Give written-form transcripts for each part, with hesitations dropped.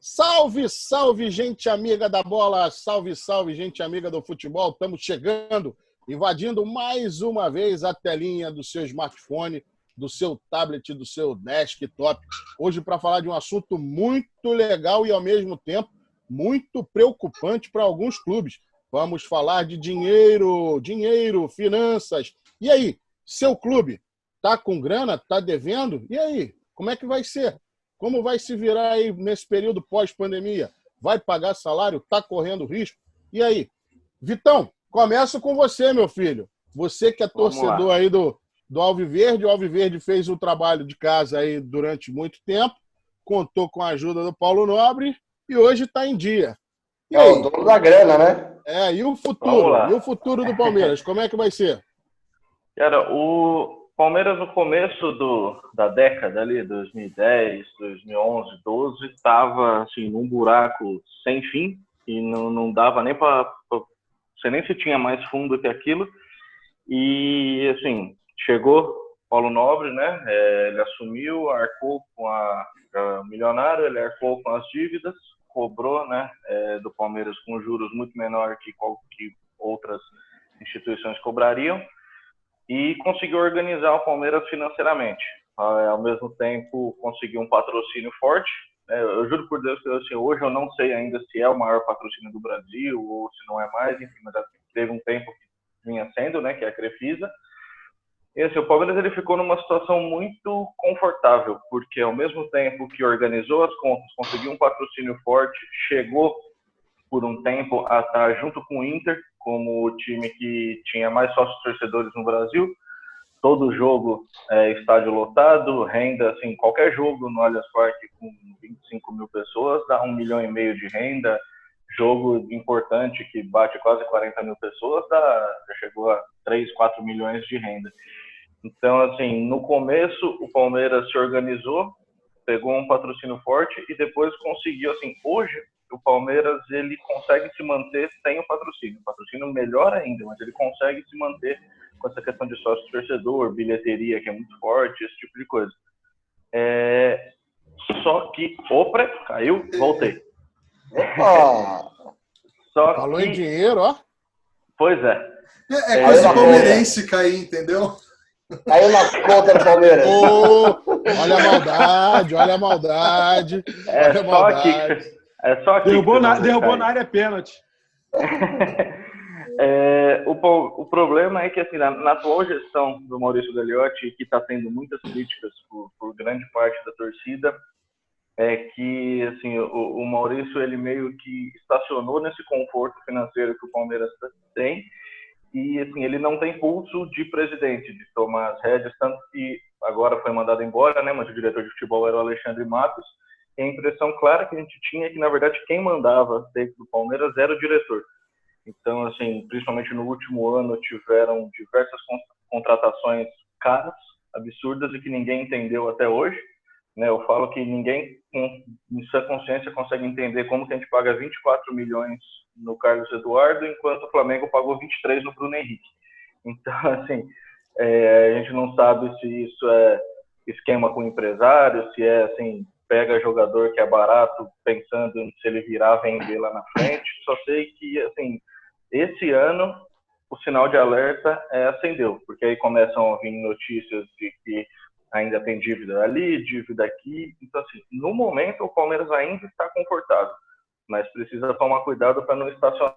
Salve, salve, gente amiga da bola, salve, salve, gente amiga do futebol. Estamos chegando, invadindo mais uma vez a telinha do seu smartphone, do seu tablet, do seu desktop. Hoje para falar de um assunto muito legal e ao mesmo tempo muito preocupante para alguns clubes. Vamos falar de dinheiro, finanças. E aí, seu clube tá com grana, tá devendo? E aí, como é que vai ser? Como vai se virar aí nesse período pós-pandemia? Vai pagar salário? Está correndo risco? E aí? Vitão, começo com você, meu filho. Você que é torcedor aí do Alviverde. O Alviverde fez o trabalho de casa aí durante muito tempo, contou com a ajuda do Paulo Nobre e hoje está em dia. E aí? O dono da grana, né? E o futuro? E o futuro do Palmeiras? Como é que vai ser? Cara, o Palmeiras no começo da década ali, 2010, 2011, 12, estava assim, num buraco sem fim e não dava nem para... Você nem se tinha mais fundo que aquilo. E, assim, chegou Paulo Nobre, né? Ele assumiu, arcou com a milionário, ele arcou com as dívidas, cobrou, né, do Palmeiras com juros muito menor que outras instituições cobrariam, e conseguiu organizar o Palmeiras financeiramente. Ao mesmo tempo, conseguiu um patrocínio forte. Eu juro por Deus que assim, hoje eu não sei ainda se é o maior patrocínio do Brasil ou se não é mais, enfim, mas já teve um tempo que vinha sendo, né, que é a Crefisa. E assim, o Palmeiras ele ficou numa situação muito confortável, porque ao mesmo tempo que organizou as contas, conseguiu um patrocínio forte, chegou por um tempo a estar junto com o Inter, como o time que tinha mais sócios torcedores no Brasil. Todo jogo estádio lotado, renda, assim, qualquer jogo no Allianz Parque com 25 mil pessoas dá 1,5 milhão de renda. Jogo importante que bate quase 40 mil pessoas já chegou a 3, 4 milhões de renda. Então, assim, no começo o Palmeiras se organizou, pegou um patrocínio forte e depois conseguiu, assim, hoje o Palmeiras ele consegue se manter sem o patrocínio melhor ainda, mas ele consegue se manter com essa questão de sócio-torcedor, bilheteria que é muito forte, esse tipo de coisa. Só que, caiu, voltei. Falou em dinheiro, ó. Pois é. É coisa palmeirense cair, entendeu? Caiu na conta do Palmeiras. Olha a maldade. É só aqui. Derrubou na área pênalti. O problema é que assim, na atual gestão do Maurício Gagliotti, que está tendo muitas críticas por grande parte da torcida, é que assim, o Maurício ele meio que estacionou nesse conforto financeiro que o Palmeiras tem. E assim, ele não tem pulso de presidente, de tomar as rédeas, tanto que agora foi mandado embora, né, mas o diretor de futebol era o Alexandre Matos, e a impressão clara que a gente tinha é que, na verdade, quem mandava dentro do Palmeiras era o diretor. Então, assim, principalmente no último ano, tiveram diversas contratações caras, absurdas, e que ninguém entendeu até hoje. Né? Eu falo que ninguém, em sua consciência, consegue entender como que a gente paga 24 milhões no Carlos Eduardo, enquanto o Flamengo pagou 23 no Bruno Henrique. Então, assim, a gente não sabe se isso é esquema com empresário, se é, assim, pega jogador que é barato, pensando em se ele virar, vender lá na frente. Só sei que, assim, esse ano o sinal de alerta acendeu, porque aí começam a vir notícias de que ainda tem dívida ali, dívida aqui. Então, assim, no momento o Palmeiras ainda está confortável, mas precisa tomar cuidado para não estacionar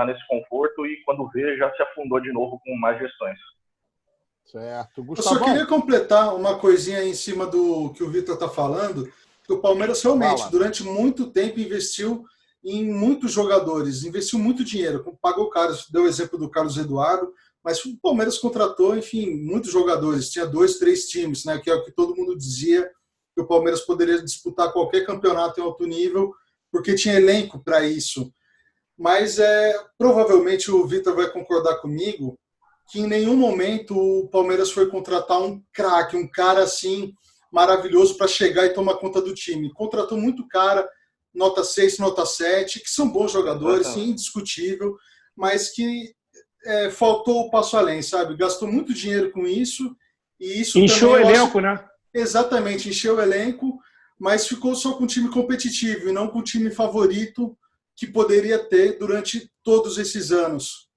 nesse conforto e quando vê já se afundou de novo com mais gestões. Certo. Eu só queria completar uma coisinha em cima do que o Vitor está falando, que o Palmeiras realmente, durante muito tempo, investiu em muitos jogadores, investiu muito dinheiro, pagou caro, deu o exemplo do Carlos Eduardo, mas o Palmeiras contratou, enfim, muitos jogadores, tinha 2, 3 times, né, que é o que todo mundo dizia, que o Palmeiras poderia disputar qualquer campeonato em alto nível, porque tinha elenco para isso. Mas provavelmente o Vitor vai concordar comigo que em nenhum momento o Palmeiras foi contratar um craque, um cara assim maravilhoso para chegar e tomar conta do time. Contratou muito cara, nota 6, nota 7, que são bons jogadores, sim, indiscutível, mas que faltou o passo além, sabe? Gastou muito dinheiro com isso. E isso encheu também, o elenco, né? Exatamente, encheu o elenco. mas ficou só com um time competitivo e não com o time favorito que poderia ter durante todos esses anos.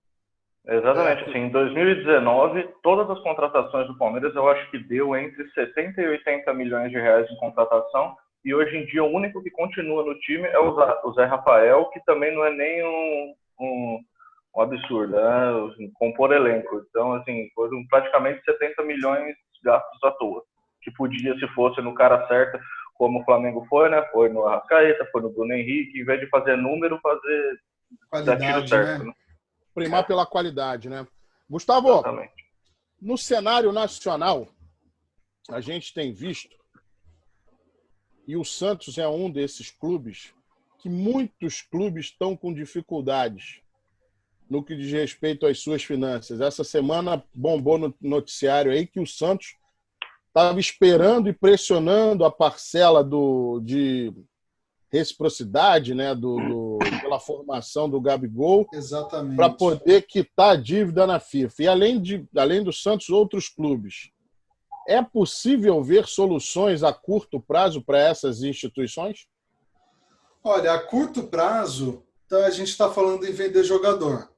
Exatamente. Assim, em 2019, todas as contratações do Palmeiras, eu acho que deu entre 70 e 80 milhões de reais em contratação. E hoje em dia, o único que continua no time é o Zé Rafael, que também não é nem um absurdo, né? Assim, compor elenco. Então, assim, foram praticamente 70 milhões gastos à toa. Que podia, se fosse no cara certo, como o Flamengo foi, né? Foi no Arrascaeta, foi no Bruno Henrique, em vez de fazer número, fazer tiro certo, né? Primar pela qualidade, né? Gustavo, Exatamente. No cenário nacional, a gente tem visto, e o Santos é um desses clubes, que muitos clubes estão com dificuldades no que diz respeito às suas finanças. Essa semana bombou no noticiário aí que o Santos estava esperando e pressionando a parcela de reciprocidade, né, pela formação do Gabigol, para poder quitar a dívida na FIFA. E além do Santos, outros clubes. É possível ver soluções a curto prazo para essas instituições? Olha, a curto prazo, a gente está falando em vender jogador.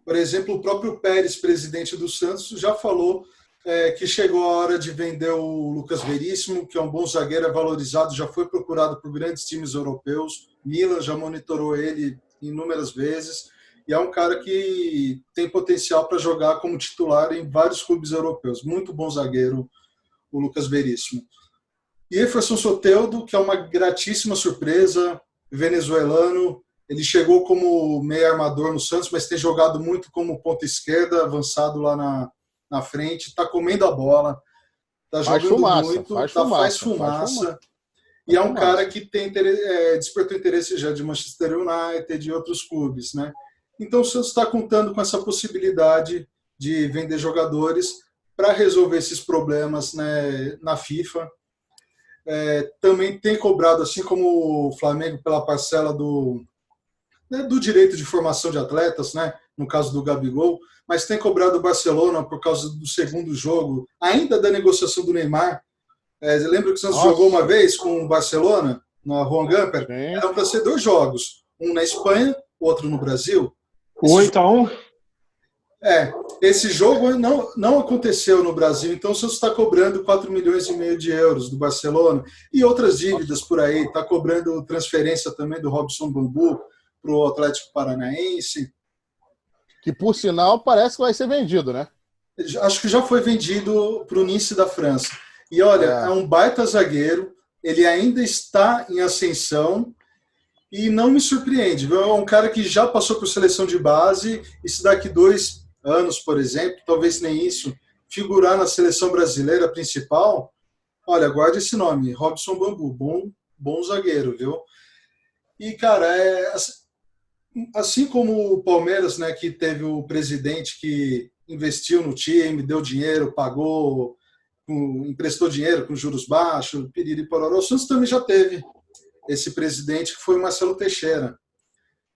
Por exemplo, o próprio Pérez, presidente do Santos, já falou que chegou a hora de vender o Lucas Veríssimo, que é um bom zagueiro, é valorizado, já foi procurado por grandes times europeus. Milan já monitorou ele inúmeras vezes. E é um cara que tem potencial para jogar como titular em vários clubes europeus. Muito bom zagueiro, o Lucas Veríssimo. E Jefferson Soteldo, que é uma gratíssima surpresa, venezuelano. Ele chegou como meio armador no Santos, mas tem jogado muito como ponta esquerda, avançado lá na frente, está comendo a bola, está jogando muito, faz fumaça. E é um cara que tem despertou interesse já de Manchester United e de outros clubes, né? Então o Santos está contando com essa possibilidade de vender jogadores para resolver esses problemas, né, na FIFA. Também tem cobrado, assim como o Flamengo, pela parcela do direito de formação de atletas, né, no caso do Gabigol, mas tem cobrado o Barcelona por causa do segundo jogo, ainda da negociação do Neymar. Lembra que o Santos jogou uma vez com o Barcelona, na Juan Gamper? Eram para ser 2 jogos, um na Espanha, outro no Brasil. 8-1? Esse jogo não aconteceu no Brasil, então o Santos está cobrando 4,5 milhões de euros do Barcelona e outras dívidas por aí, está cobrando transferência também do Robson Bambu para o Atlético Paranaense. Que, por sinal, parece que vai ser vendido, né? Acho que já foi vendido para o Nice da França. E olha, é um baita zagueiro, ele ainda está em ascensão e não me surpreende. É um cara que já passou por seleção de base e se daqui 2 anos, por exemplo, talvez nem isso, figurar na seleção brasileira principal, olha, guarde esse nome, Robson Bambu, bom zagueiro, viu? E, cara, assim como o Palmeiras, né, que teve o presidente que investiu no time, deu dinheiro, pagou, emprestou dinheiro com juros baixos, piriri pororó, o Santos também já teve esse presidente que foi o Marcelo Teixeira.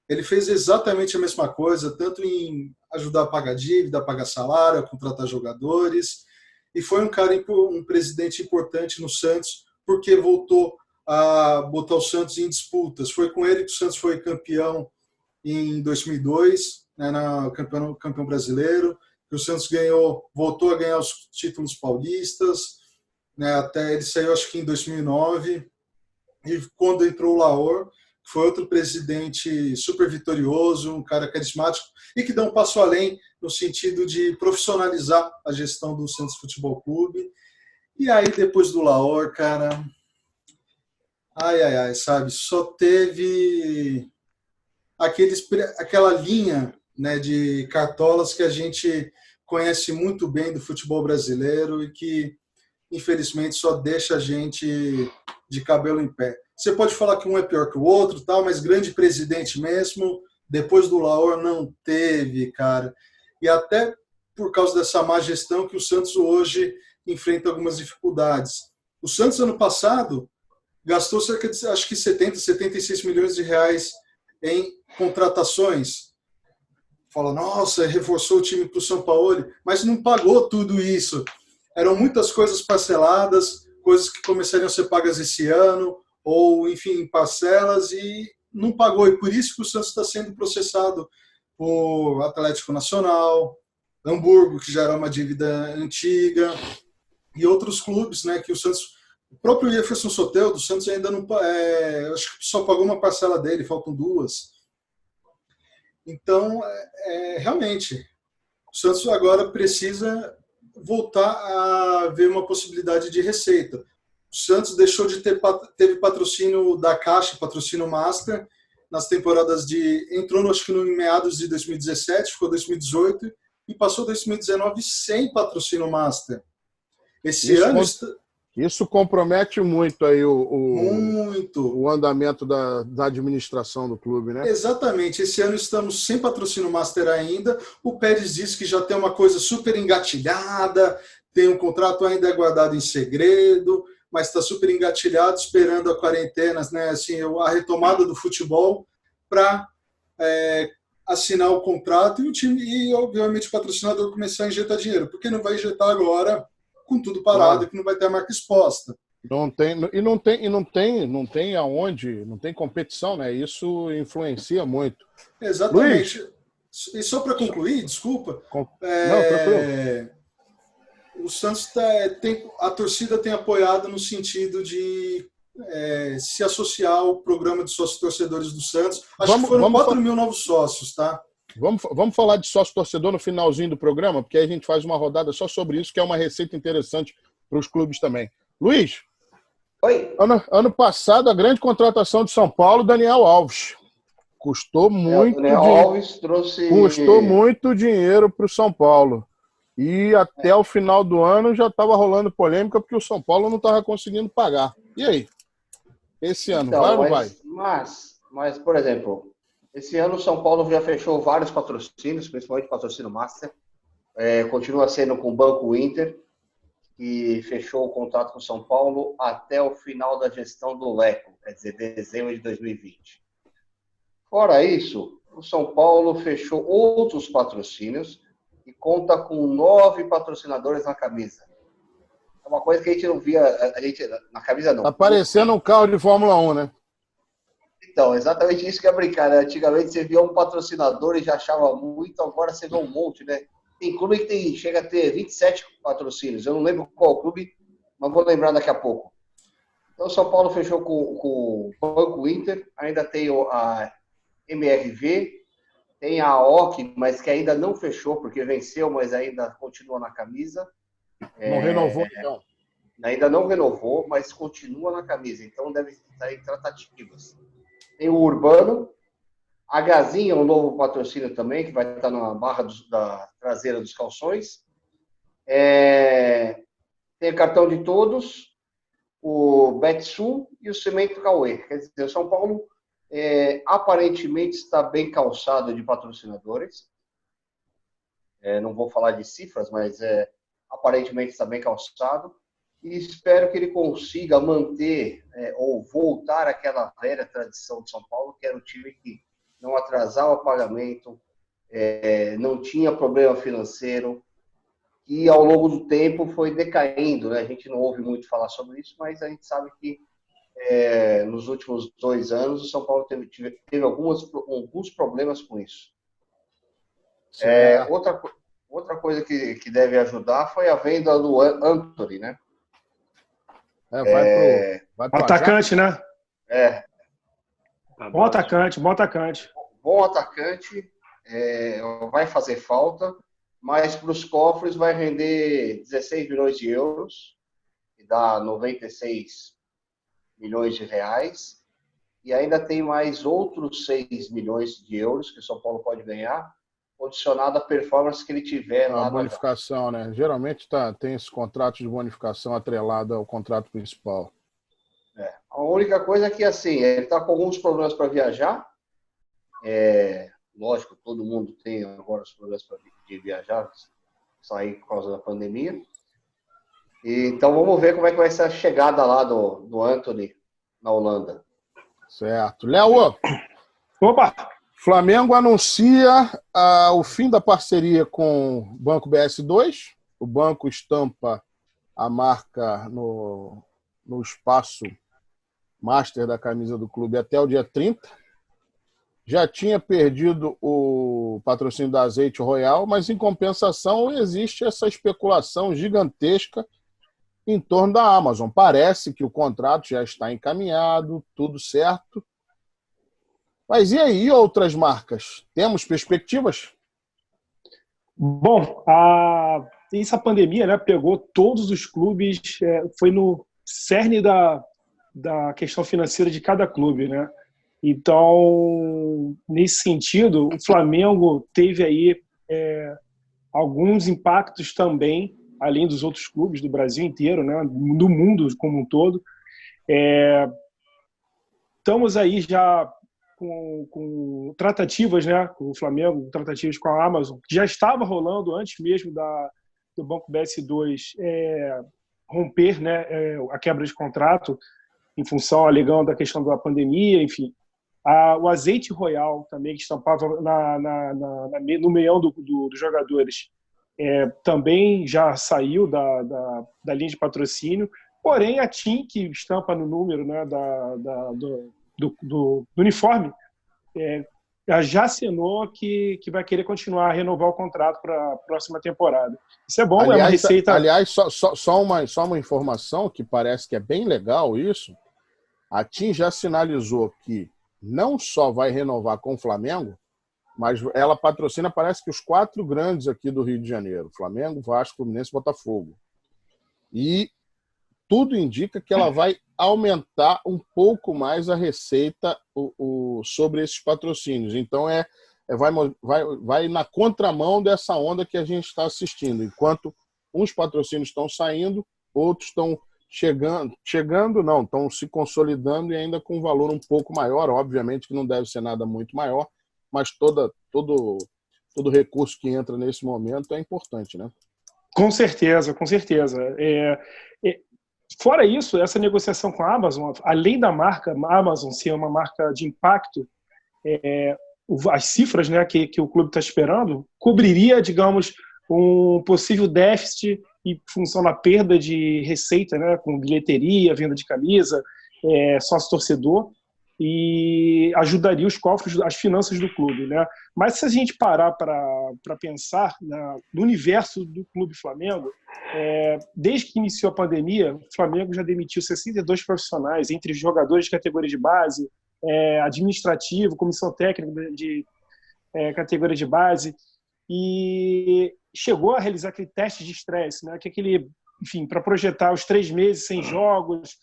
Ele fez exatamente a mesma coisa, tanto em ajudar a pagar dívida, a pagar salário, a contratar jogadores, e foi um presidente importante no Santos, porque voltou a botar o Santos em disputas. Foi com ele que o Santos foi campeão em 2002, né, campeão brasileiro, que o Santos voltou a ganhar os títulos paulistas, né, até ele saiu acho que em 2009, e quando entrou o Laor, que foi outro presidente super vitorioso, um cara carismático, e que dá um passo além no sentido de profissionalizar a gestão do Santos Futebol Clube. E aí, depois do Laor, cara, sabe, só teve aquela linha, né, de cartolas que a gente conhece muito bem do futebol brasileiro e que, infelizmente, só deixa a gente de cabelo em pé. Você pode falar que um é pior que o outro, tal, mas grande presidente mesmo, depois do Laor não teve, cara. E até por causa dessa má gestão que o Santos hoje enfrenta algumas dificuldades. O Santos, ano passado, gastou cerca de, acho que 76 milhões de reais em contratações. Fala, nossa, reforçou o time para o São Paulo, mas não pagou tudo isso. Eram muitas coisas parceladas, coisas que começariam a ser pagas esse ano, ou, enfim, em parcelas, e não pagou. E por isso que o Santos está sendo processado por Atlético Nacional, Hamburgo, que já era uma dívida antiga, e outros clubes, né, que o Santos... O próprio Jefferson Soteldo, do Santos ainda não... acho que só pagou uma parcela dele, faltam 2. Então, realmente, o Santos agora precisa voltar a ver uma possibilidade de receita. O Santos deixou de teve patrocínio da Caixa, patrocínio Master, nas temporadas entrou, acho que no meados de 2017, ficou 2018, e passou 2019 sem patrocínio Master. Isso compromete muito aí muito o andamento da administração do clube, né? Exatamente. Esse ano estamos sem patrocínio Master ainda. O Pérez disse que já tem uma coisa super engatilhada, tem um contrato ainda guardado em segredo, mas está super engatilhado, esperando a quarentena, né? Assim, a retomada do futebol para assinar o contrato e o time, e obviamente o patrocinador começar a injetar dinheiro, porque não vai injetar agora com tudo parado, claro, que não vai ter a marca exposta. Não tem aonde, não tem competição, né? Isso influencia muito. Exatamente. Luiz, e só para concluir, desculpa. Não, tranquilo. O Santos a torcida tem apoiado no sentido de se associar ao programa de sócios torcedores do Santos. Acho que foram 4 mil novos sócios, tá? Vamos falar de sócio-torcedor no finalzinho do programa, porque aí a gente faz uma rodada só sobre isso, que é uma receita interessante para os clubes também. Luiz, oi. Ano passado, a grande contratação de São Paulo, Daniel Alves. Custou muito dinheiro para o São Paulo. E até o final do ano já estava rolando polêmica, porque o São Paulo não estava conseguindo pagar. E aí? Esse ano, então, vai ou não vai? Mas, por exemplo... Esse ano o São Paulo já fechou vários patrocínios, principalmente patrocínio Master. Continua sendo com o Banco Inter, que fechou o contrato com o São Paulo até o final da gestão do Leco, quer dizer, dezembro de 2020. Fora isso, o São Paulo fechou outros patrocínios e conta com 9 patrocinadores na camisa. É uma coisa que a gente não via, na camisa não. Tá parecendo um carro de Fórmula 1, né? Então, exatamente isso que é brincar, né? Antigamente você via um patrocinador e já achava muito, agora você vê um monte, né? Tem clube que chega a ter 27 patrocínios. Eu não lembro qual clube, mas vou lembrar daqui a pouco. Então, o São Paulo fechou com o Banco Inter, ainda tem a MRV, tem a AOC, mas que ainda não fechou, porque venceu, mas ainda continua na camisa. Não renovou, então? Ainda não renovou, mas continua na camisa. Então, deve estar em tratativas. Tem o Urbano, a Gazinha, um novo patrocínio também, que vai estar na barra da traseira dos calções. Tem o Cartão de Todos, o Betsul e o Cimento Cauê. Quer dizer, o São Paulo aparentemente está bem calçado de patrocinadores. Não vou falar de cifras, mas aparentemente está bem calçado. E espero que ele consiga manter ou voltar àquela velha tradição de São Paulo, que era o time que não atrasava o pagamento, não tinha problema financeiro, e ao longo do tempo foi decaindo, né? A gente não ouve muito falar sobre isso, mas a gente sabe que nos últimos 2 anos o São Paulo teve alguns problemas com isso. Outra coisa que deve ajudar foi a venda do Antony, né? Vai pro atacante, né? Bom atacante. Bom atacante, vai fazer falta, mas para os cofres vai render 16 milhões de euros, que dá 96 milhões de reais, e ainda tem mais outros 6 milhões de euros que o São Paulo pode ganhar, condicionado à performance que ele tiver lá. A bonificação, né? Geralmente tem esse contrato de bonificação atrelado ao contrato principal. A única coisa é que, assim, ele está com alguns problemas para viajar. Lógico, todo mundo tem agora os problemas de viajar, sair por causa da pandemia. Então, vamos ver como é que vai ser a chegada lá do Antony na Holanda. Certo. Léo! Opa! Flamengo anuncia o fim da parceria com o Banco BS2. O banco estampa a marca no espaço master da camisa do clube até o dia 30. Já tinha perdido o patrocínio da Azeite Royal, mas em compensação existe essa especulação gigantesca em torno da Amazon. Parece que o contrato já está encaminhado, tudo certo. Mas e aí, outras marcas? Temos perspectivas? Bom, essa pandemia, né, pegou todos os clubes, foi no cerne da questão financeira de cada clube, né? Então, nesse sentido, o Flamengo teve aí alguns impactos também, além dos outros clubes do Brasil inteiro, né, do mundo como um todo. Estamos aí já com tratativas, né, com o Flamengo, tratativas com a Amazon, que já estava rolando antes mesmo do Banco BS2 romper, né, a quebra de contrato em função, alegando a questão da pandemia, enfim. O Azeite Royal também, que estampava no meião dos jogadores, também já saiu da linha de patrocínio, porém a TIM, que estampa no número, né, do uniforme, já assinou que vai querer continuar a renovar o contrato para a próxima temporada. Isso é bom, aliás, é uma receita... Aliás, só uma informação que parece que é bem legal isso. A TIM já sinalizou que não só vai renovar com o Flamengo, mas ela patrocina, parece que os 4 grandes aqui do Rio de Janeiro: Flamengo, Vasco, Fluminense e Botafogo. E tudo indica que ela vai aumentar um pouco mais a receita sobre esses patrocínios. Então, vai na contramão dessa onda que a gente está assistindo. Enquanto uns patrocínios estão saindo, outros estão estão se consolidando e ainda com um valor um pouco maior. Obviamente que não deve ser nada muito maior, mas todo recurso que entra nesse momento é importante, né? Com certeza, com certeza. Fora isso, essa negociação com a Amazon, além da marca Amazon ser uma marca de impacto, as cifras, né, que o clube está esperando, cobriria, digamos, um possível déficit em função da perda de receita, né, com bilheteria, venda de camisa, sócio-torcedor, e ajudaria os cofres, as finanças do clube, né? Mas se a gente parar para pensar no universo do Clube Flamengo, desde que iniciou a pandemia, o Flamengo já demitiu 62 profissionais, entre jogadores de categoria de base, administrativo, comissão técnica de categoria de base, e chegou a realizar aquele teste de estresse, né? Que é aquele, enfim, para projetar os 3 meses sem jogos,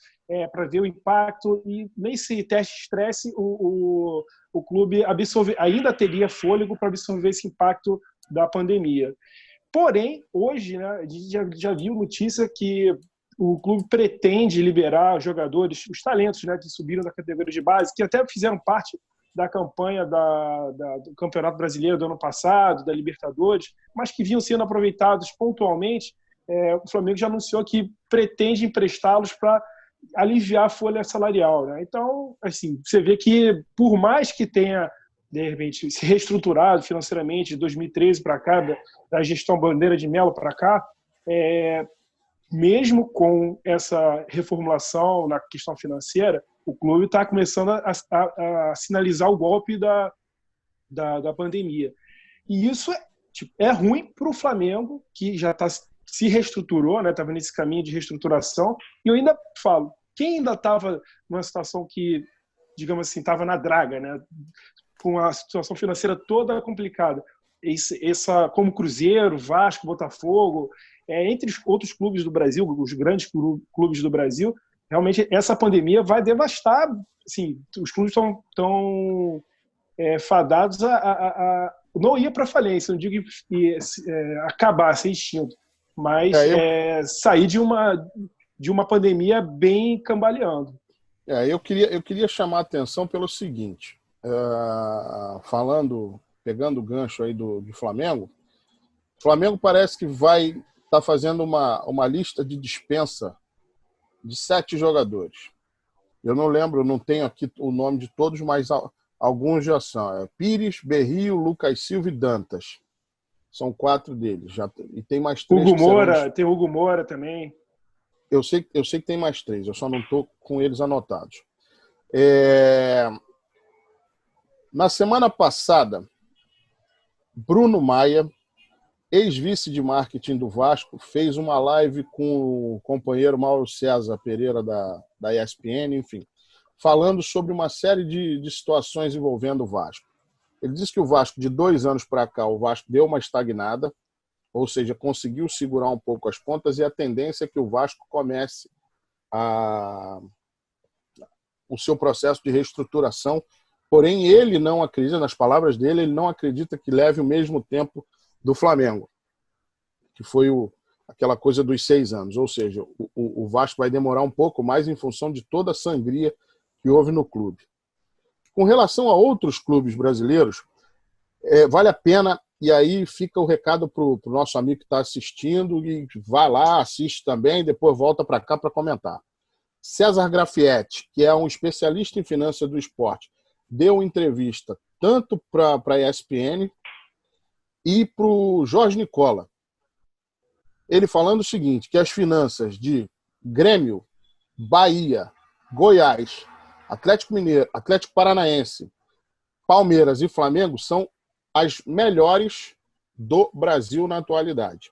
para ver o impacto, e nesse teste de estresse o clube ainda teria fôlego para absorver esse impacto da pandemia. Porém, hoje, né, a gente já viu notícia que o clube pretende liberar jogadores, os talentos, né, que subiram da categoria de base, que até fizeram parte da campanha do Campeonato Brasileiro do ano passado, da Libertadores, mas que vinham sendo aproveitados pontualmente. O Flamengo já anunciou que pretende emprestá-los para aliviar a folha salarial, né? Então, assim, você vê que por mais que tenha, de repente, se reestruturado financeiramente de 2013 para cá, da gestão Bandeira de Melo para cá, mesmo com essa reformulação na questão financeira, o clube está começando a sinalizar o golpe da pandemia. E isso é ruim para o Flamengo, que já se reestruturou, né? Estava nesse caminho de reestruturação. E eu ainda falo, quem ainda estava numa situação que, digamos assim, estava na draga, né? Com a situação financeira toda complicada, como Cruzeiro, Vasco, Botafogo, entre os outros clubes do Brasil, os grandes clubes do Brasil, realmente essa pandemia vai devastar. Assim, os clubes estão fadados a não ir para falência, não digo acabar, ser extinto, mas sair de uma pandemia bem cambaleando. Eu queria chamar a atenção pelo seguinte, pegando o gancho aí do Flamengo, o Flamengo parece que vai estar fazendo uma lista de dispensa de 7 jogadores. Eu não lembro, não tenho aqui o nome de todos, mas alguns já são. Pires, Berrio, Lucas Silva e Dantas. São 4 deles. E tem mais 3. Tem Hugo Moura também. Eu sei que tem mais 3, eu só não estou com eles anotados. Na semana passada, Bruno Maia, ex-vice de marketing do Vasco, fez uma live com o companheiro Mauro César Pereira da ESPN, enfim, falando sobre uma série de situações envolvendo o Vasco. Ele disse que o Vasco, de 2 anos para cá, o Vasco deu uma estagnada, ou seja, conseguiu segurar um pouco as pontas, e a tendência é que o Vasco comece o seu processo de reestruturação. Porém, ele não acredita, nas palavras dele, ele não acredita que leve o mesmo tempo do Flamengo, que foi aquela coisa dos 6 anos. Ou seja, o Vasco vai demorar um pouco mais em função de toda a sangria que houve no clube. Com relação a outros clubes brasileiros, vale a pena, e aí fica o recado para o nosso amigo que está assistindo, e vai lá, assiste também, depois volta para cá para comentar. César Grafietti, que é um especialista em finanças do esporte, deu entrevista tanto para a ESPN e para o Jorge Nicola. Ele falando o seguinte, que as finanças de Grêmio, Bahia, Goiás, Atlético Mineiro, Atlético Paranaense, Palmeiras e Flamengo são as melhores do Brasil na atualidade.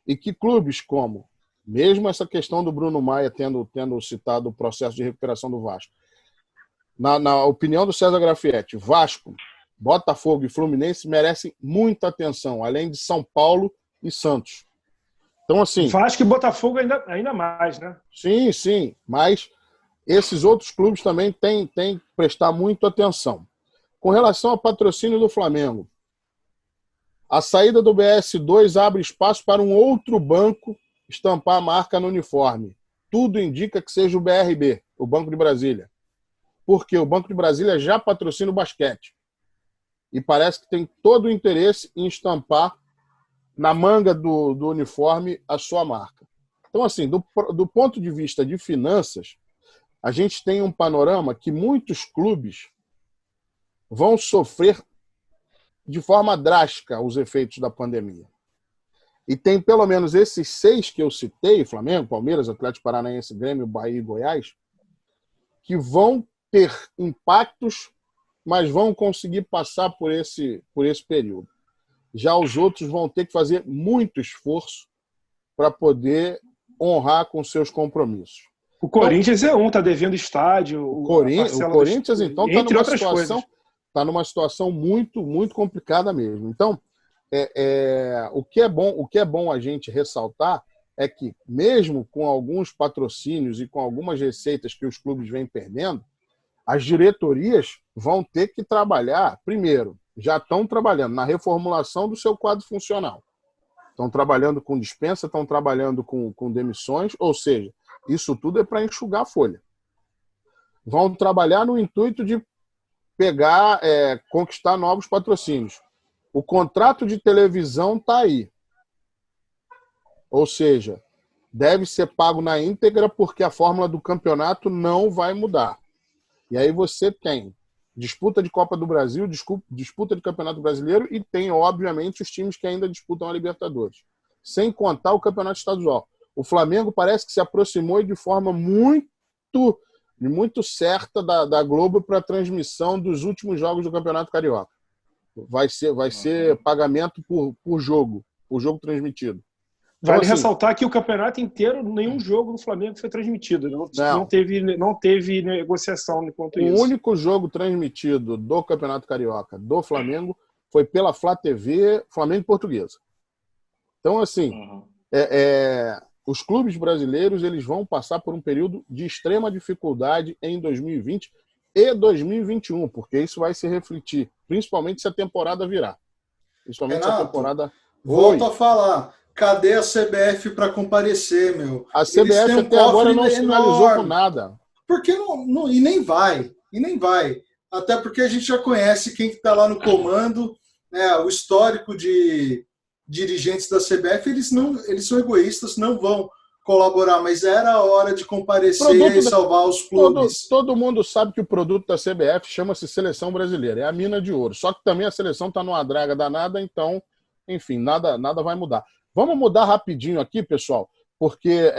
E que clubes como, mesmo essa questão do Bruno Maia tendo citado o processo de recuperação do Vasco, na opinião do César Grafietti, Vasco, Botafogo e Fluminense merecem muita atenção, além de São Paulo e Santos. Então, assim... Vasco e Botafogo ainda mais, né? Sim, sim, mas esses outros clubes também têm que prestar muito atenção. Com relação ao patrocínio do Flamengo, a saída do BS2 abre espaço para um outro banco estampar a marca no uniforme. Tudo indica que seja o BRB, o Banco de Brasília. Porque o Banco de Brasília já patrocina o basquete. E parece que tem todo o interesse em estampar na manga do uniforme a sua marca. Então, assim, do ponto de vista de finanças, a gente tem um panorama que muitos clubes vão sofrer de forma drástica os efeitos da pandemia. E tem pelo menos esses 6 que eu citei, Flamengo, Palmeiras, Atlético Paranaense, Grêmio, Bahia e Goiás, que vão ter impactos, mas vão conseguir passar por esse período. Já os outros vão ter que fazer muito esforço para poder honrar com seus compromissos. O Corinthians está devendo estádio. O Corinthians, então, está numa situação muito, muito complicada mesmo. Então, o que é bom a gente ressaltar é que, mesmo com alguns patrocínios e com algumas receitas que os clubes vêm perdendo, as diretorias vão ter que trabalhar, primeiro, já estão trabalhando na reformulação do seu quadro funcional. Estão trabalhando com dispensa, estão trabalhando com demissões, ou seja, isso tudo é para enxugar a folha. Vão trabalhar no intuito de conquistar novos patrocínios. O contrato de televisão está aí. Ou seja, deve ser pago na íntegra porque a fórmula do campeonato não vai mudar. E aí você tem disputa de Copa do Brasil, disputa de Campeonato Brasileiro e tem, obviamente, os times que ainda disputam a Libertadores. Sem contar o Campeonato Estadual. O Flamengo parece que se aproximou de forma muito certa da Globo para a transmissão dos últimos jogos do Campeonato Carioca. Vai ser pagamento por jogo transmitido. Vale então, assim, ressaltar que o campeonato inteiro, nenhum jogo do Flamengo foi transmitido. Não teve negociação enquanto isso. O único jogo transmitido do Campeonato Carioca do Flamengo foi pela Flá TV, Flamengo e Portuguesa. Então, assim, os clubes brasileiros eles vão passar por um período de extrema dificuldade em 2020 e 2021, porque isso vai se refletir, principalmente se a temporada virar. Principalmente Renato, se a temporada... Volto a falar. Cadê a CBF para comparecer, meu? A CBF até agora não sinalizou com nada. Porque e nem vai. Até porque a gente já conhece quem está lá no comando, né, o histórico de dirigentes da CBF, eles são egoístas, não vão colaborar, mas era a hora de comparecer e salvar os clubes. Todo mundo sabe que o produto da CBF chama-se Seleção Brasileira, é a mina de ouro. Só que também a seleção está numa draga danada, então, enfim, nada vai mudar. Vamos mudar rapidinho aqui, pessoal, porque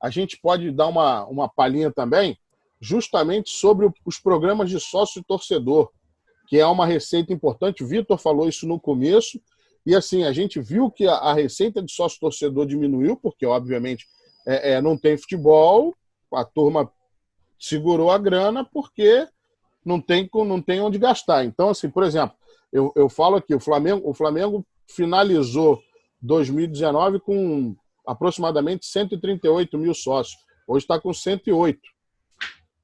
a gente pode dar uma palhinha também justamente sobre os programas de sócio e torcedor, que é uma receita importante. O Vitor falou isso no começo, e assim, a gente viu que a receita de sócio-torcedor diminuiu, porque obviamente não tem futebol, a turma segurou a grana porque não tem onde gastar. Então, assim, por exemplo, eu falo aqui, o Flamengo finalizou 2019 com aproximadamente 138 mil sócios. Hoje está com 108.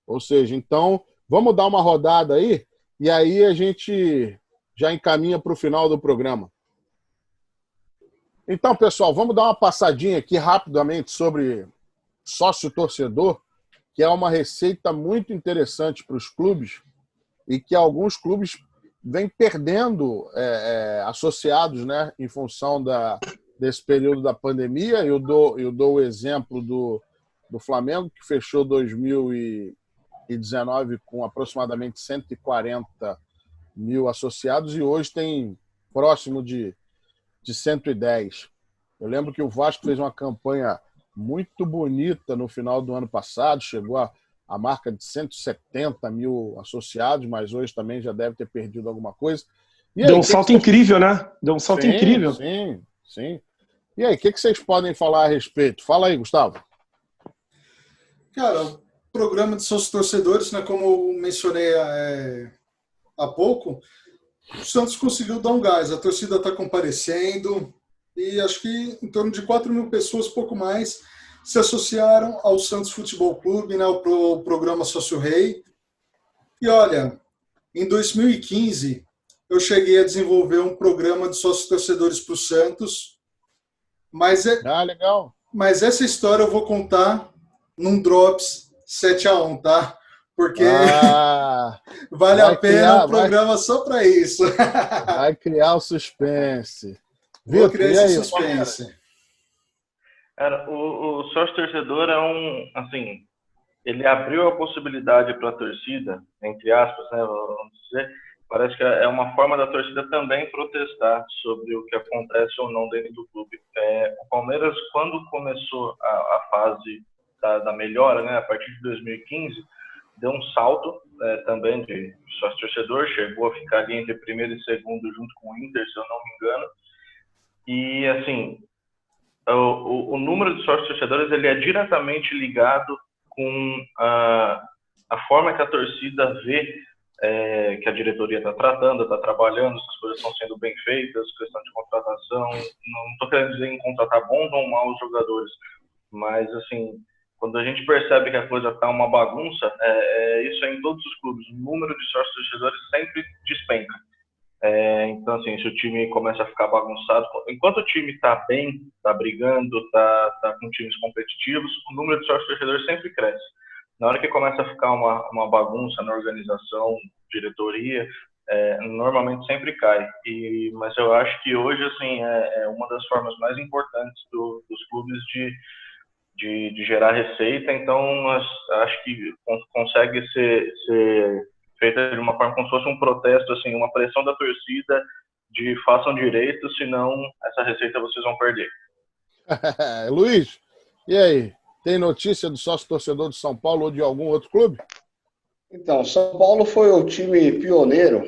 Ou seja, então, vamos dar uma rodada aí, e aí a gente já encaminha para o final do programa. Então, pessoal, vamos dar uma passadinha aqui rapidamente sobre sócio-torcedor, que é uma receita muito interessante para os clubes e que alguns clubes vêm perdendo associados, né, em função desse período da pandemia. Eu dou o exemplo do Flamengo, que fechou 2019 com aproximadamente 140 mil associados e hoje tem próximo de 110. Eu lembro que o Vasco fez uma campanha muito bonita no final do ano passado, chegou a marca de 170 mil associados, mas hoje também já deve ter perdido alguma coisa. E aí, deu um salto incrível, né? Deu um salto incrível. Sim. E aí, o que vocês podem falar a respeito? Fala aí, Gustavo. Cara, o programa de sócios torcedores, né, como eu mencionei há pouco, o Santos conseguiu dar um gás. A torcida está comparecendo e acho que em torno de 4 mil pessoas, pouco mais, se associaram ao Santos Futebol Clube, né, o programa Sócio Rei. E olha, em 2015 eu cheguei a desenvolver um programa de sócios torcedores para o Santos, legal. Mas essa história eu vou contar num Drops 7-1, tá? Porque vale a pena um programa só para isso. Vai criar o suspense. Vou criar esse suspense. Cara, o sócio-torcedor assim, ele abriu a possibilidade para a torcida, entre aspas, né, vamos dizer, parece que é uma forma da torcida também protestar sobre o que acontece ou não dentro do clube. O Palmeiras, quando começou a fase da melhora, né, a partir de 2015, deu um salto também de sócio-torcedor, chegou a ficar ali entre primeiro e segundo junto com o Inter, se eu não me engano. E, assim, o número de sócios-torcedores ele é diretamente ligado com a forma que a torcida vê que a diretoria está tratando, está trabalhando, se as coisas estão sendo bem feitas, questão de contratação. Não estou querendo dizer em contratar bons ou maus jogadores, mas, assim, quando a gente percebe que a coisa está uma bagunça, isso é em todos os clubes. O número de sócios-torcedores sempre despenca. Então, assim, se o time começa a ficar bagunçado, enquanto o time está bem, está brigando, está com times competitivos, o número de sócios-torcedores sempre cresce. Na hora que começa a ficar uma bagunça na organização, diretoria, normalmente sempre cai. Mas eu acho que hoje, assim, é uma das formas mais importantes dos clubes de gerar receita. Então, acho que consegue ser feita de uma forma como se fosse um protesto, assim, uma pressão da torcida de façam direito, senão essa receita vocês vão perder. Luiz, e aí? Tem notícia do sócio-torcedor de São Paulo ou de algum outro clube? Então, São Paulo foi o time pioneiro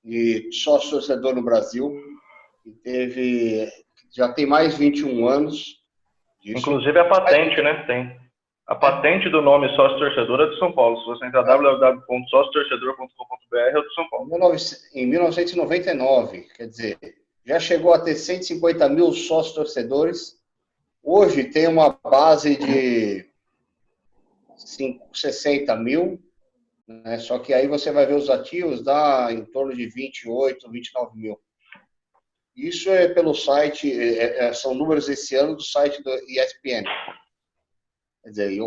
de sócio-torcedor no Brasil. Já tem mais de 21 anos disso. Inclusive a patente, né? Tem. A patente do nome sócio-torcedor é de São Paulo. Se você entrar www.sociotorcedor.com.br é de São Paulo. Em 1999, quer dizer, já chegou a ter 150 mil sócios-torcedores. Hoje tem uma base de 60 mil, né? Só que aí você vai ver os ativos, dá em torno de 28, 29 mil. Isso é pelo site, são números esse ano do site do ESPN. Quer dizer,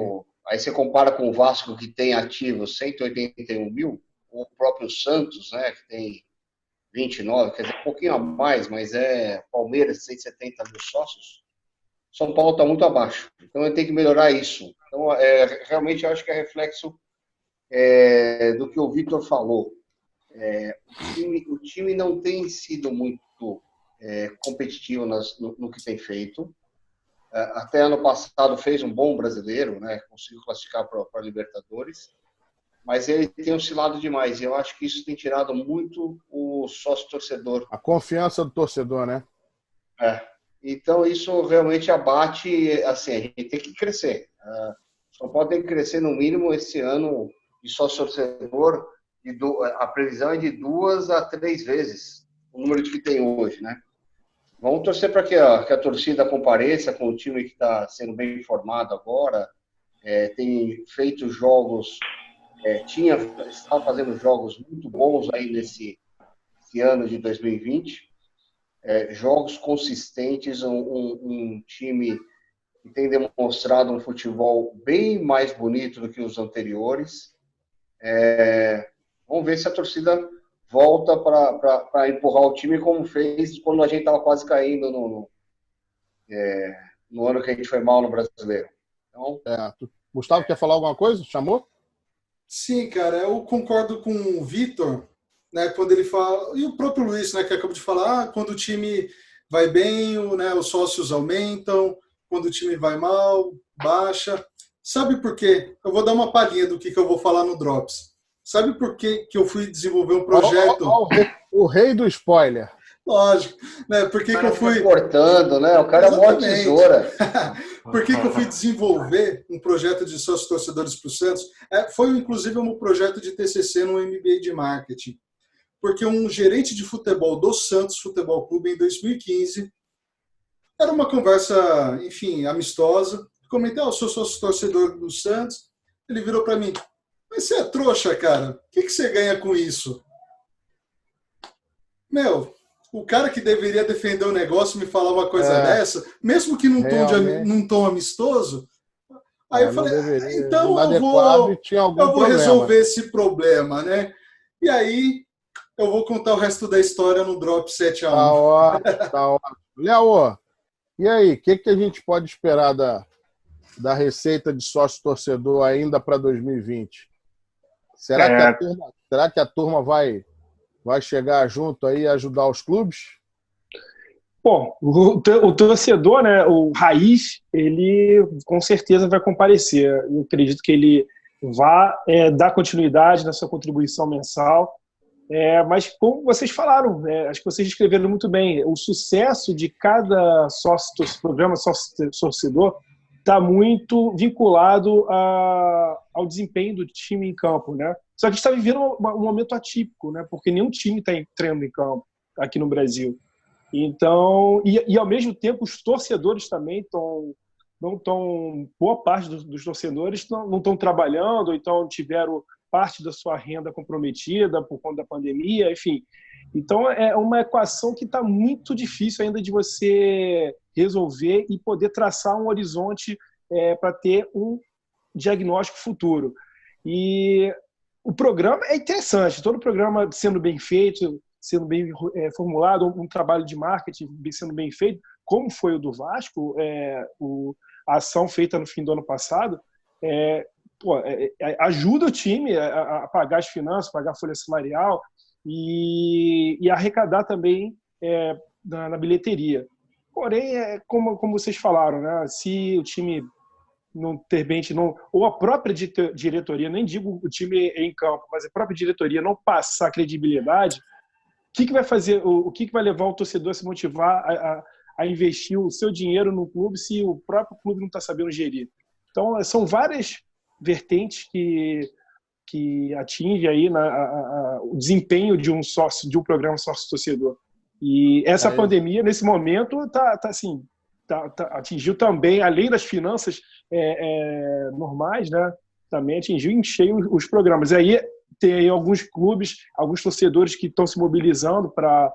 aí você compara com o Vasco, que tem ativos 181 mil, ou o próprio Santos, né, que tem 29, quer dizer, um pouquinho a mais, mas Palmeiras, 170 mil sócios. São Paulo está muito abaixo. Então, ele tem que melhorar isso. Então, realmente, eu acho que é reflexo do que o Vitor falou. O time não tem sido muito competitivo no que tem feito. até ano passado fez um bom brasileiro, né? Conseguiu classificar para a Libertadores, mas ele tem oscilado demais. E eu acho que isso tem tirado muito o sócio-torcedor. A confiança do torcedor, né? Então, isso realmente abate, assim, a gente tem que crescer. Só pode crescer no mínimo esse ano de sócio-torcedor, a previsão é de 2 a 3 vezes o número que tem hoje, né? Vamos torcer para que a torcida compareça com o time que está sendo bem formado agora, tem feito jogos, estava fazendo jogos muito bons aí nesse ano de 2020, jogos consistentes, um time que tem demonstrado um futebol bem mais bonito do que os anteriores. Vamos ver se a torcida volta para empurrar o time como fez quando a gente estava quase caindo no ano que a gente foi mal no Brasileiro. Então, Gustavo, quer falar alguma coisa? Chamou? Sim, cara, eu concordo com o Vitor, né, quando ele fala, e o próprio Luiz, né, que acabou de falar, quando o time vai bem, né, os sócios aumentam, quando o time vai mal, baixa. Sabe por quê? Eu vou dar uma palhinha do que eu vou falar no Drops. Sabe por que eu fui desenvolver um projeto? O rei do spoiler. Lógico, né? Por que eu fui cortando, né? O cara é mó tesoura. Por que eu fui desenvolver um projeto de sócios torcedores para o Santos? Foi inclusive um projeto de TCC no MBA de marketing. Porque um gerente de futebol do Santos Futebol Clube em 2015 era uma conversa, enfim, amistosa. Comentei, eu sou sócio torcedor do Santos. Ele virou para mim: mas você é trouxa, cara? O que você ganha com isso? Meu, o cara que deveria defender o negócio me falar uma coisa dessa, mesmo que num tom amistoso. Aí eu falei, então eu vou resolver esse problema, né? E aí eu vou contar o resto da história no Drop 7-1. Tá ótimo. Léo, e aí, o que a gente pode esperar da receita de sócio-torcedor ainda para 2020? Será que a turma vai chegar junto aí e ajudar os clubes? Bom, o torcedor, né, o raiz, ele com certeza vai comparecer. Eu acredito que ele vai dar continuidade na sua contribuição mensal. Mas, como vocês falaram, acho que vocês descreveram muito bem, o sucesso de cada programa sócio-torcedor está muito vinculado ao desempenho do time em campo, né? Só que a gente está vivendo um momento atípico, né? Porque nenhum time está entrando em campo aqui no Brasil. Então, e ao mesmo tempo os torcedores também boa parte dos torcedores não estão trabalhando, então tiveram parte da sua renda comprometida por conta da pandemia, enfim. Então, é uma equação que está muito difícil ainda de você resolver e poder traçar um horizonte para ter um diagnóstico futuro. E o programa é interessante, todo o programa sendo bem feito, sendo bem formulado, um trabalho de marketing sendo bem feito, como foi o do Vasco, a ação feita no fim do ano passado, ajuda o time a pagar as finanças, pagar a folha salarial e arrecadar também na bilheteria. Porém, como vocês falaram, né? Se o time não ter bem, ou a própria diretoria, nem digo o time em campo, mas a própria diretoria não passar credibilidade, o que vai fazer? O que vai levar o torcedor a se motivar a investir o seu dinheiro no clube se o próprio clube não está sabendo gerir? Então, são várias vertentes que atingem aí o desempenho de um programa sócio-torcedor. E essa pandemia, nesse momento, atingiu também, além das finanças normais, né, também atingiu em cheio os programas. E aí tem aí alguns clubes, alguns torcedores que estão se mobilizando para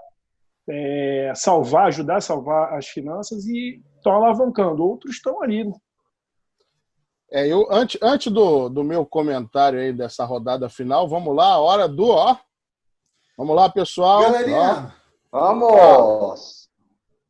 ajudar a salvar as finanças e estão alavancando. Outros estão ali. Antes do meu comentário aí dessa rodada final, vamos lá, a hora Vamos lá, pessoal. Galerinha, vamos!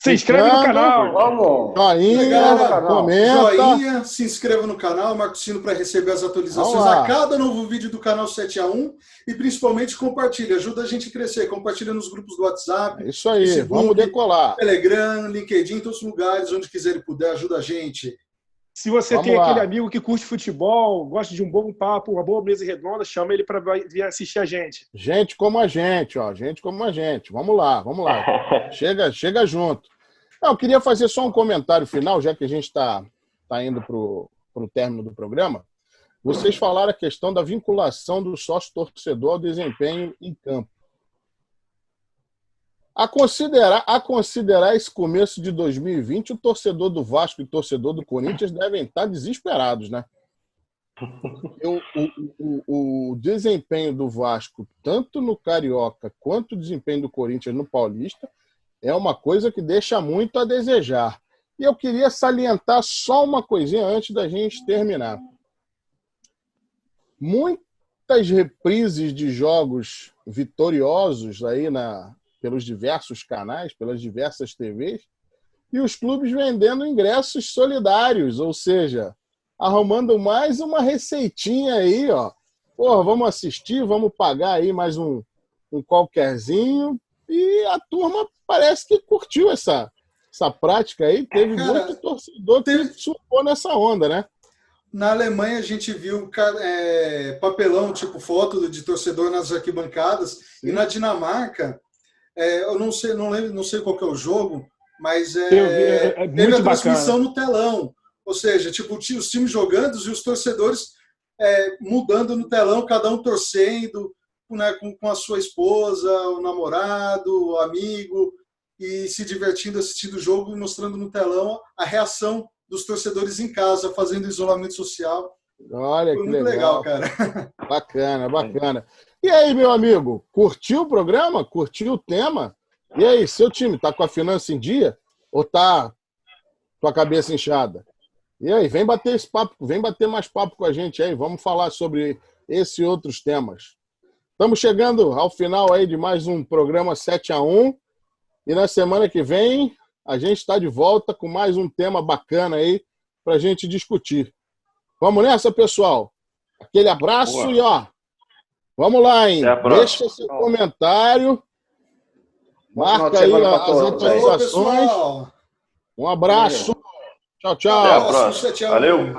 Se inscreve no canal. Vamos. Joinha, comenta. Joinha, se inscreva no canal, marca o sino para receber as atualizações a cada novo vídeo do canal 7x1 e principalmente compartilha, ajuda a gente a crescer, compartilha nos grupos do WhatsApp. Isso aí, Facebook, vamos decolar. Telegram, LinkedIn, todos os lugares, onde quiser e puder, ajuda a gente. Se você tem aquele amigo que curte futebol, gosta de um bom papo, uma boa mesa redonda, chama ele para vir assistir a gente. Gente como a gente, ó. Gente como a gente. Vamos lá. Chega junto. Eu queria fazer só um comentário final, já que a gente está indo para o término do programa. Vocês falaram a questão da vinculação do sócio-torcedor ao desempenho em campo. A considerar esse começo de 2020, o torcedor do Vasco e o torcedor do Corinthians devem estar desesperados, né? O desempenho do Vasco, tanto no Carioca quanto o desempenho do Corinthians no Paulista, é uma coisa que deixa muito a desejar. E eu queria salientar só uma coisinha antes da gente terminar. Muitas reprises de jogos vitoriosos aí pelos diversos canais, pelas diversas TVs, e os clubes vendendo ingressos solidários, ou seja, arrumando mais uma receitinha aí, ó. Pô, vamos assistir, vamos pagar aí mais um qualquerzinho, e a turma parece que curtiu essa prática aí, teve muito torcedor que surfou nessa onda, né? Na Alemanha a gente viu papelão, tipo foto de torcedor nas arquibancadas, Sim. E na Dinamarca, eu não sei qual que é o jogo, mas teve a transmissão no telão. Ou seja, tipo, os times jogando e os torcedores mudando no telão, cada um torcendo, né, com a sua esposa, o namorado, o amigo, e se divertindo, assistindo o jogo e mostrando no telão a reação dos torcedores em casa, fazendo isolamento social. Olha, foi que muito legal, cara. Bacana. E aí, meu amigo, curtiu o programa? Curtiu o tema? E aí, seu time tá com a finança em dia? Ou tá com a cabeça inchada? E aí, vem bater esse papo, vem bater mais papo com a gente aí. Vamos falar sobre esse e outros temas. Estamos chegando ao final aí de mais um programa 7x1. E na semana que vem, a gente está de volta com mais um tema bacana aí para a gente discutir. Vamos nessa, pessoal? Aquele abraço. Boa. E, ó, vamos lá, hein? Deixa seu comentário. Marca aí as atualizações. Um abraço. Tchau, tchau. Até a próxima. Valeu.